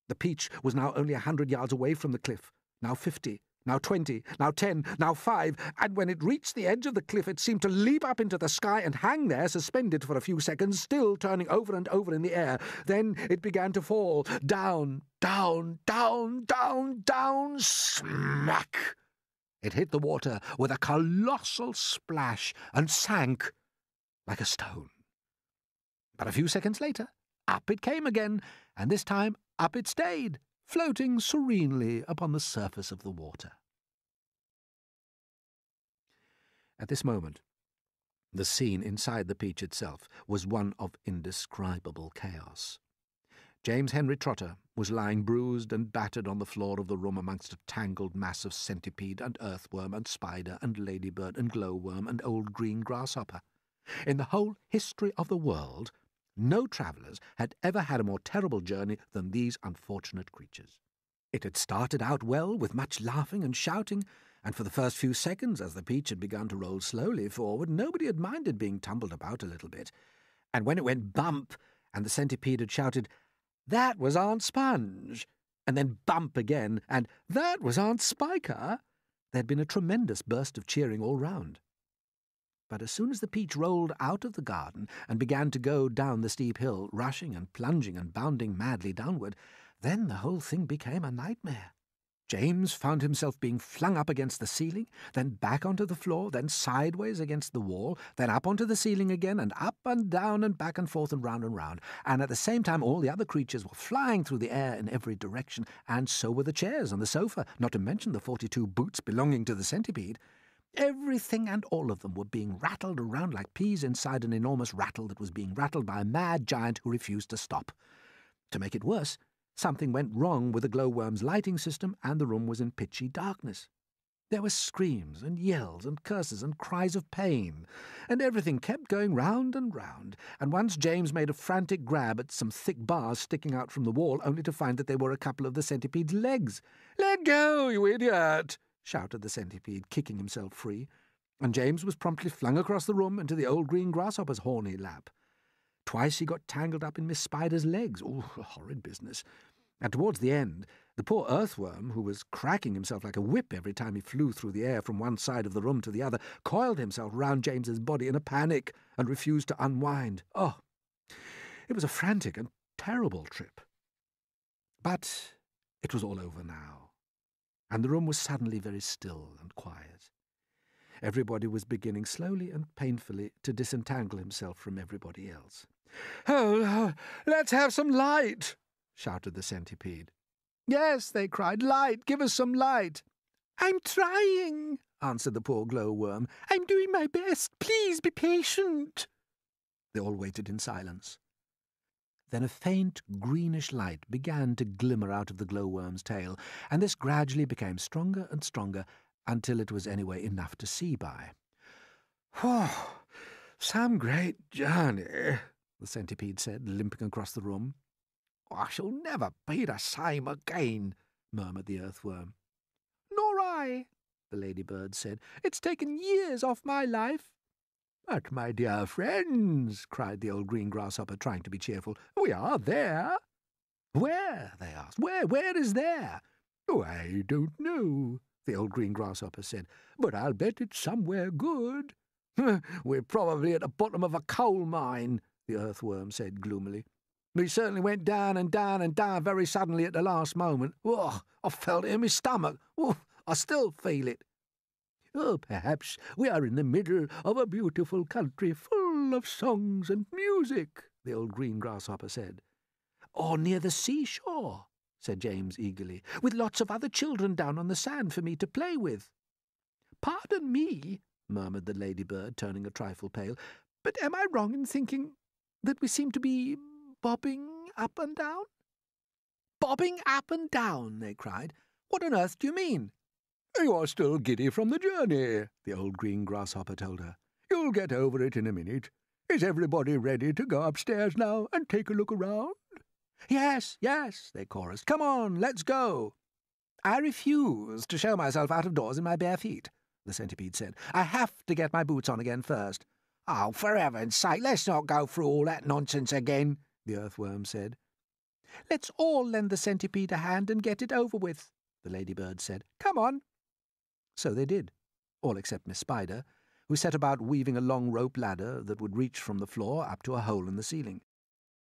The Peach was now only 100 yards away from the cliff, now 50, now 20, now 10, now 5, and when it reached the edge of the cliff it seemed to leap up into the sky and hang there suspended for a few seconds, still turning over and over in the air. Then it began to fall, down, down, down, down, down, smack! It hit the water with a colossal splash and sank like a stone. But a few seconds later, up it came again, and this time up it stayed, floating serenely upon the surface of the water. At this moment, the scene inside the Peach itself was one of indescribable chaos. James Henry Trotter was lying bruised and battered on the floor of the room amongst a tangled mass of centipede and earthworm and spider and ladybird and glowworm and old green grasshopper. In the whole history of the world, no travellers had ever had a more terrible journey than these unfortunate creatures. It had started out well, with much laughing and shouting, and for the first few seconds, as the Peach had begun to roll slowly forward, nobody had minded being tumbled about a little bit. And when it went bump, and the centipede had shouted, "That was Aunt Sponge," and then bump again, and "That was Aunt Spiker," there had been a tremendous burst of cheering all round. But as soon as the Peach rolled out of the garden and began to go down the steep hill, rushing and plunging and bounding madly downward, then the whole thing became a nightmare. James found himself being flung up against the ceiling, then back onto the floor, then sideways against the wall, then up onto the ceiling again, and up and down and back and forth and round, and at the same time all the other creatures were flying through the air in every direction, and so were the chairs and the sofa, not to mention the 42 boots belonging to the centipede. Everything and all of them were being rattled around like peas inside an enormous rattle that was being rattled by a mad giant who refused to stop. To make it worse, something went wrong with the glowworm's lighting system, and the room was in pitchy darkness. There were screams and yells and curses and cries of pain, and everything kept going round, and once James made a frantic grab at some thick bars sticking out from the wall, only to find that they were a couple of the centipede's legs. "Let go, you idiot!" shouted the centipede, kicking himself free, and James was promptly flung across the room into the old green grasshopper's horny lap. Twice he got tangled up in Miss Spider's legs. Oh, a horrid business. And towards the end, the poor earthworm, who was cracking himself like a whip every time he flew through the air from one side of the room to the other, coiled himself round James's body in a panic and refused to unwind. Oh, it was a frantic and terrible trip. But it was all over now, and the room was suddenly very still and quiet. Everybody was beginning slowly and painfully to disentangle himself from everybody else. "Oh, let's have some light!" shouted the centipede. "Yes," they cried, "light! Give us some light!" "I'm trying," answered the poor glowworm. "I'm doing my best. Please be patient." They all waited in silence. Then a faint greenish light began to glimmer out of the glowworm's tail, and this gradually became stronger and stronger until it was anyway enough to see by. "Whew, some great journey," the centipede said, limping across the room. "I shall never be the same again," murmured the earthworm. "Nor I," the ladybird said. "It's taken years off my life." "But, my dear friends," cried the old green grasshopper, trying to be cheerful, "we are there." "Where?" they asked. Where is there?" "Oh, I don't know," the old green grasshopper said, "but I'll bet it's somewhere good." "We're probably at the bottom of a coal mine," the earthworm said gloomily. "We certainly went down and down and down very suddenly at the last moment. Oh, I felt it in my stomach. Oh, I still feel it." "Oh, perhaps we are in the middle of a beautiful country full of songs and music," the old green grasshopper said. "Or near the seashore," said James eagerly, "with lots of other children down on the sand for me to play with." "Pardon me," murmured the ladybird, turning a trifle pale, "but am I wrong in thinking that we seem to be bobbing up and down?" "Bobbing up and down!" they cried. "What on earth do you mean?" "You are still giddy from the journey," the old green grasshopper told her. "You'll get over it in a minute. Is everybody ready to go upstairs now and take a look around?" "Yes, yes," they chorused. "Come on, let's go." "I refuse to show myself out of doors in my bare feet," the centipede said. "I have to get my boots on again first." "Oh, for heaven's sake, let's not go through all that nonsense again," the earthworm said. "Let's all lend the centipede a hand and get it over with," the ladybird said. "Come on." So they did, all except Miss Spider, who set about weaving a long rope ladder that would reach from the floor up to a hole in the ceiling.